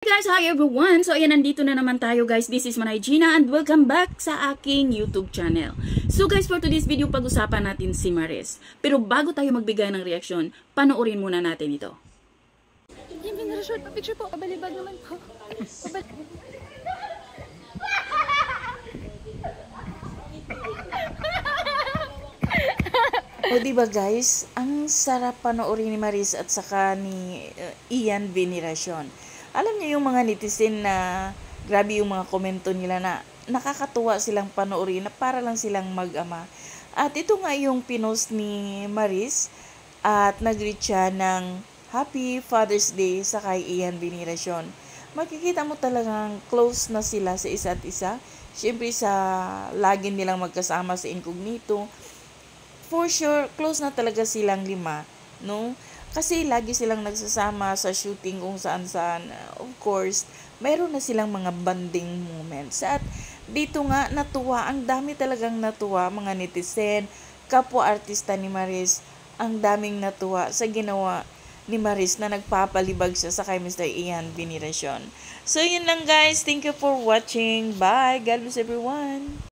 Guys, hi everyone! So ayan, nandito na naman tayo guys. This is Manay Gina and welcome back sa aking YouTube channel. So guys, for today's video, pag-usapan natin si Maris. Pero bago tayo magbigay ng reaksyon, panoorin muna natin ito. Yung pinaka-short pa picture po, kabalibag naman po. O diba guys, ang sarap panoorin ni Maris at saka ni Ian Veneracion. Alam niyo yung mga netizen na grabe yung mga komento nila na nakakatuwa silang panoorin na para lang silang mag-ama. At ito nga yung pinost ni Maris at nag-greet siya ng Happy Father's Day sa kay Ian Veneracion. Makikita mo talagang close na sila sa isa't isa. Siyempre sa lagi nilang magkasama sa Incognito. For sure, close na talaga silang lima, no? Kasi lagi silang nagsasama sa shooting kung saan-saan. Of course, mayroon na silang mga bonding moments. At dito nga, natuwa. Ang dami talagang natuwa, mga netizen, kapwa-artista ni Maris. Ang daming natuwa sa ginawa ni Maris na nagpapalibag siya sa kay Mr. Ian Veneracion. So, yun lang guys. Thank you for watching. Bye. God bless everyone.